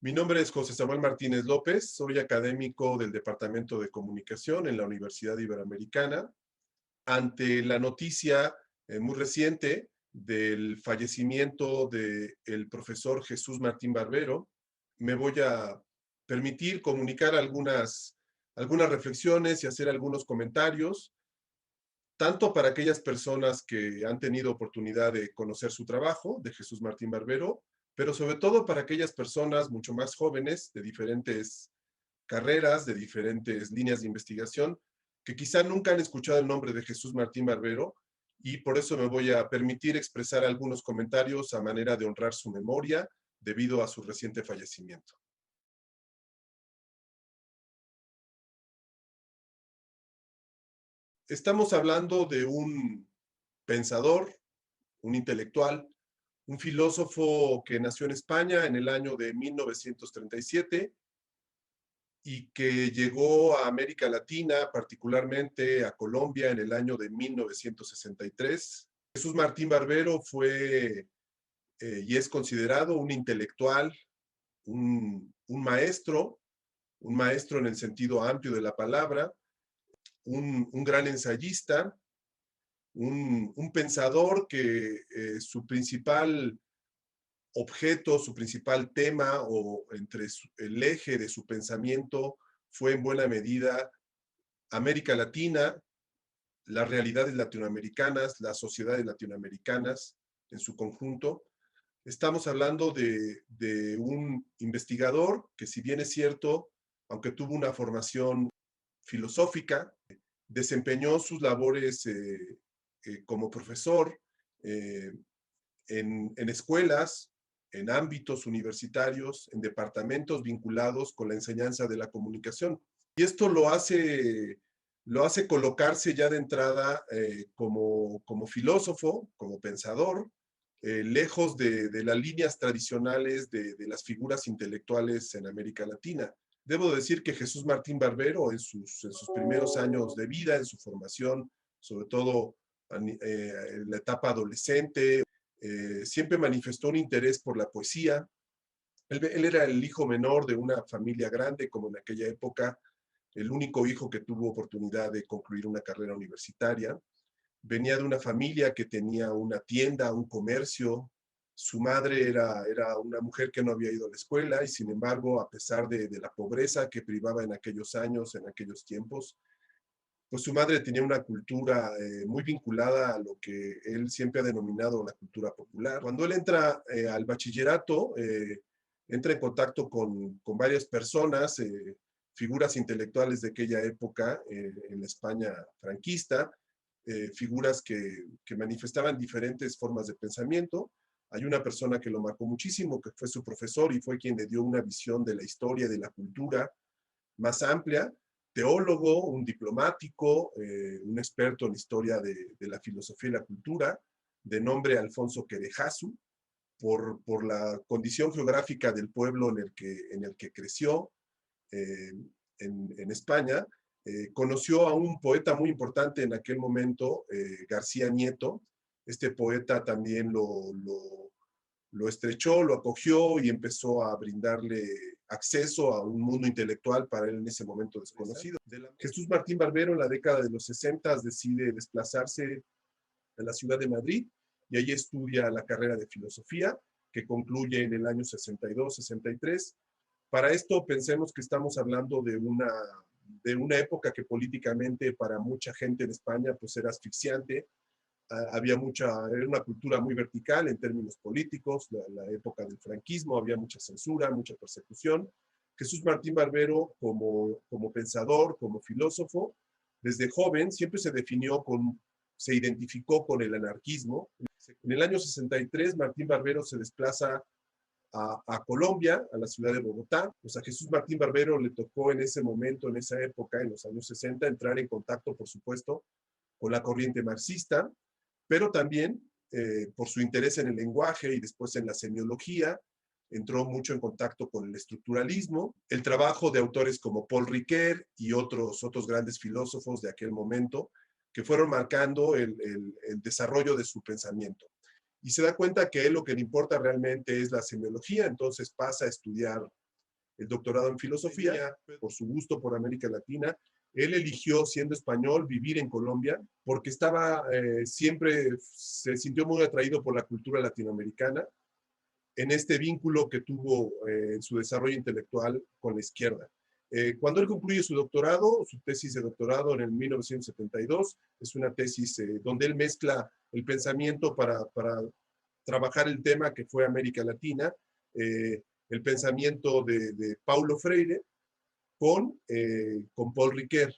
Mi nombre es José Samuel Martínez López, soy académico del Departamento de Comunicación en la Universidad Iberoamericana. Ante la noticia muy reciente del fallecimiento del profesor Jesús Martín Barbero, me voy a permitir comunicar algunas reflexiones y hacer algunos comentarios, tanto para aquellas personas que han tenido oportunidad de conocer su trabajo, de Jesús Martín Barbero, pero sobre todo para aquellas personas mucho más jóvenes, de diferentes carreras, de diferentes líneas de investigación, que quizá nunca han escuchado el nombre de Jesús Martín Barbero, y por eso me voy a permitir expresar algunos comentarios a manera de honrar su memoria debido a su reciente fallecimiento. Estamos hablando de un pensador, un intelectual, un filósofo que nació en España en el año de 1937 y que llegó a América Latina, particularmente a Colombia, en el año de 1963. Jesús Martín Barbero fue y es considerado un intelectual, un maestro en el sentido amplio de la palabra, un gran ensayista, un pensador que su principal objeto, su principal tema o el eje de su pensamiento fue en buena medida América Latina, las realidades latinoamericanas, las sociedades latinoamericanas en su conjunto. Estamos hablando de un investigador que, si bien es cierto, aunque tuvo una formación filosófica, desempeñó sus labores como profesor eh, en escuelas, en ámbitos universitarios, en departamentos vinculados con la enseñanza de la comunicación. Y esto lo hace colocarse ya de entrada como filósofo, como pensador, lejos de las líneas tradicionales de las figuras intelectuales en América Latina. Debo decir que Jesús Martín Barbero, en sus primeros años de vida, en su formación, sobre todo en la etapa adolescente, siempre manifestó un interés por la poesía. Él era el hijo menor de una familia grande, como en aquella época, el único hijo que tuvo oportunidad de concluir una carrera universitaria. Venía de una familia que tenía una tienda, un comercio. Su madre era una mujer que no había ido a la escuela y, sin embargo, a pesar de la pobreza que privaba en aquellos años, en aquellos tiempos, pues su madre tenía una cultura muy vinculada a lo que él siempre ha denominado la cultura popular. Cuando él entra al bachillerato, entra en contacto con varias personas, figuras intelectuales de aquella época en la España franquista, figuras que manifestaban diferentes formas de pensamiento. Hay una persona que lo marcó muchísimo, que fue su profesor y fue quien le dio una visión de la historia y de la cultura más amplia, teólogo, un diplomático, un experto en historia de la filosofía y la cultura, de nombre Alfonso Querejasu, por la condición geográfica del pueblo en el que creció eh, en España. Conoció a un poeta muy importante en aquel momento, García Nieto. Este poeta también lo estrechó, lo acogió y empezó a brindarle acceso a un mundo intelectual para él en ese momento desconocido. Jesús Martín Barbero, en la década de los 60, decide desplazarse a la ciudad de Madrid y allí estudia la carrera de filosofía, que concluye en el año 62-63. Para esto pensemos que estamos hablando de una época que políticamente para mucha gente en España pues era asfixiante. Era una cultura muy vertical en términos políticos, la época del franquismo, había mucha censura, mucha persecución. Jesús Martín Barbero, como pensador, como filósofo, desde joven siempre se identificó con el anarquismo. En el año 63, Martín Barbero se desplaza a Colombia, a la ciudad de Bogotá. Pues a Jesús Martín Barbero le tocó en ese momento, en esa época, en los años 60, entrar en contacto, por supuesto, con la corriente marxista, pero también por su interés en el lenguaje y después en la semiología, entró mucho en contacto con el estructuralismo, el trabajo de autores como Paul Ricoeur y otros grandes filósofos de aquel momento, que fueron marcando el desarrollo de su pensamiento. Y se da cuenta que a él lo que le importa realmente es la semiología, entonces pasa a estudiar el doctorado en filosofía, por su gusto por América Latina. Él eligió, siendo español, vivir en Colombia porque siempre se sintió muy atraído por la cultura latinoamericana en este vínculo que tuvo en su desarrollo intelectual con la izquierda. Cuando él concluye su doctorado, su tesis de doctorado en el 1972, es una tesis donde él mezcla el pensamiento para trabajar el tema que fue América Latina, el pensamiento de Paulo Freire con Paul Ricoeur.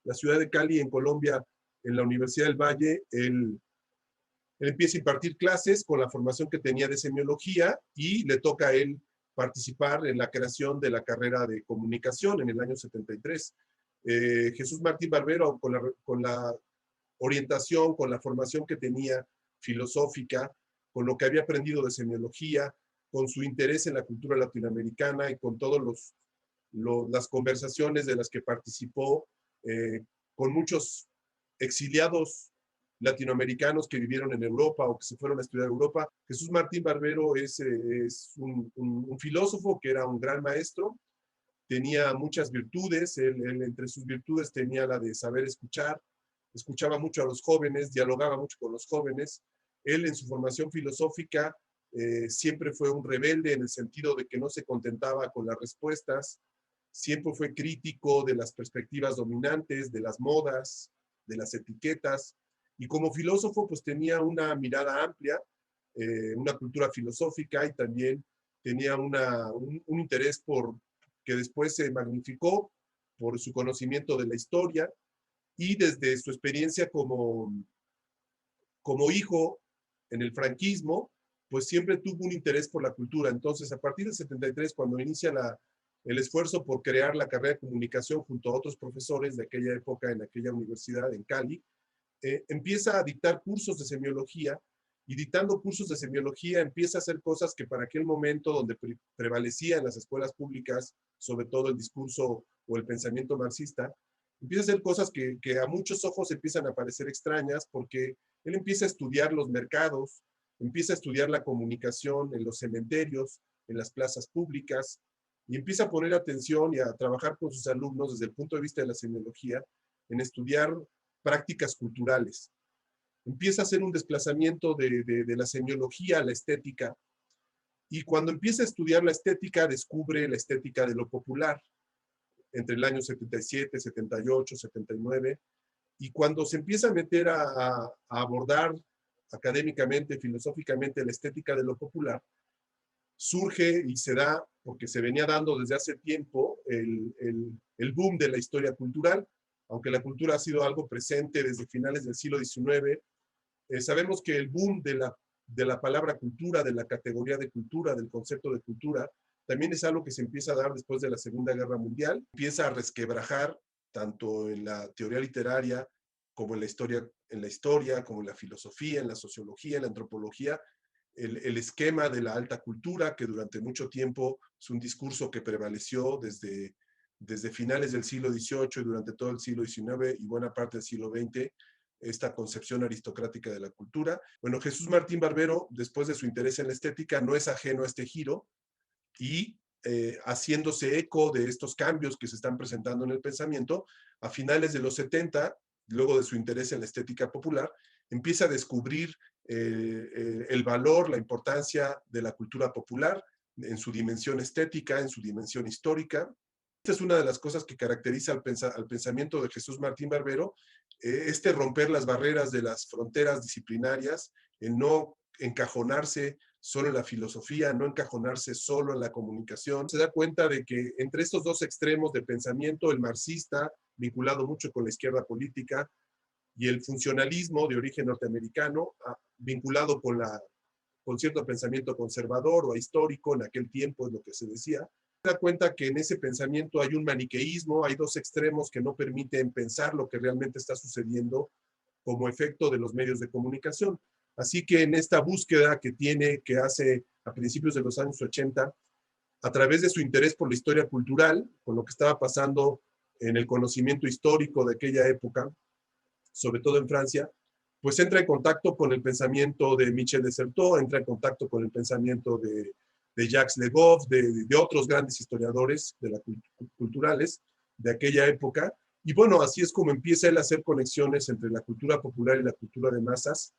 La ciudad de Cali, en Colombia, en la Universidad del Valle, él empieza a impartir clases con la formación que tenía de semiología y le toca a él participar en la creación de la carrera de comunicación en el año 73. Jesús Martín Barbero, con la orientación, con la formación que tenía filosófica, con lo que había aprendido de semiología, con su interés en la cultura latinoamericana y con todas las conversaciones de las que participó con muchos exiliados latinoamericanos que vivieron en Europa o que se fueron a estudiar a Europa. Jesús Martín Barbero es un filósofo que era un gran maestro, tenía muchas virtudes, él entre sus virtudes tenía la de saber escuchar, escuchaba mucho a los jóvenes, dialogaba mucho con los jóvenes. Él en su formación filosófica siempre fue un rebelde en el sentido de que no se contentaba con las respuestas, siempre fue crítico de las perspectivas dominantes, de las modas, de las etiquetas, y como filósofo pues tenía una mirada amplia, una cultura filosófica y también tenía un interés que después se magnificó por su conocimiento de la historia y desde su experiencia como hijo en el franquismo, pues siempre tuvo un interés por la cultura. Entonces, a partir del 73, cuando inicia el esfuerzo por crear la carrera de comunicación junto a otros profesores de aquella época en aquella universidad en Cali, empieza a dictar cursos de semiología y dictando cursos de semiología empieza a hacer cosas que para aquel momento donde prevalecía en las escuelas públicas, sobre todo el discurso o el pensamiento marxista, empieza a hacer cosas que a muchos ojos empiezan a parecer extrañas porque él empieza a estudiar los mercados, empieza a estudiar la comunicación en los cementerios, en las plazas públicas, y empieza a poner atención y a trabajar con sus alumnos desde el punto de vista de la semiología en estudiar prácticas culturales. Empieza a hacer un desplazamiento de la semiología a la estética, y cuando empieza a estudiar la estética, descubre la estética de lo popular, entre el año 77, 78, 79, y cuando se empieza a meter a abordar académicamente, filosóficamente la estética de lo popular, surge y se da, porque se venía dando desde hace tiempo, el boom de la historia cultural, aunque la cultura ha sido algo presente desde finales del siglo XIX. Sabemos que el boom de la palabra cultura, de la categoría de cultura, del concepto de cultura, también es algo que se empieza a dar después de la Segunda Guerra Mundial. Empieza a resquebrajar tanto en la teoría literaria como en la historia, como en la filosofía, en la sociología, en la antropología, el esquema de la alta cultura, que durante mucho tiempo es un discurso que prevaleció desde finales del siglo XVIII y durante todo el siglo XIX y buena parte del siglo XX, esta concepción aristocrática de la cultura. Bueno, Jesús Martín Barbero, después de su interés en la estética, no es ajeno a este giro y haciéndose eco de estos cambios que se están presentando en el pensamiento, a finales de los 70, luego de su interés en la estética popular, empieza a descubrir el valor, la importancia de la cultura popular en su dimensión estética, en su dimensión histórica. Esta es una de las cosas que caracteriza al pensamiento de Jesús Martín Barbero, romper las barreras de las fronteras disciplinarias, el no encajonarse solo en la filosofía, no encajonarse solo en la comunicación. Se da cuenta de que entre estos dos extremos de pensamiento, el marxista, vinculado mucho con la izquierda política, y el funcionalismo de origen norteamericano, vinculado con cierto pensamiento conservador o histórico, en aquel tiempo es lo que se decía, se da cuenta que en ese pensamiento hay un maniqueísmo, hay dos extremos que no permiten pensar lo que realmente está sucediendo como efecto de los medios de comunicación. Así que en esta búsqueda que hace a principios de los años 80, a través de su interés por la historia cultural, con lo que estaba pasando en el conocimiento histórico de aquella época, sobre todo en Francia, pues entra en contacto con el pensamiento de Michel de Certeau, entra en contacto con el pensamiento de de Jacques Le Goff, de otros grandes historiadores culturales de aquella época. Y bueno, así es como empieza él a hacer conexiones entre la cultura popular y la cultura de masas.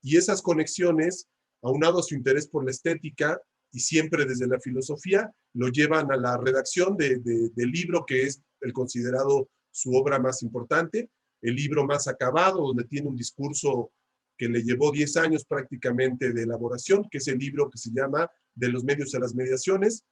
Y esas conexiones, aunado a su interés por la estética y siempre desde la filosofía, lo llevan a la redacción del libro que es el considerado su obra más importante, el libro más acabado, donde tiene un discurso que le llevó 10 años prácticamente de elaboración, que es el libro que se llama De los medios a las mediaciones.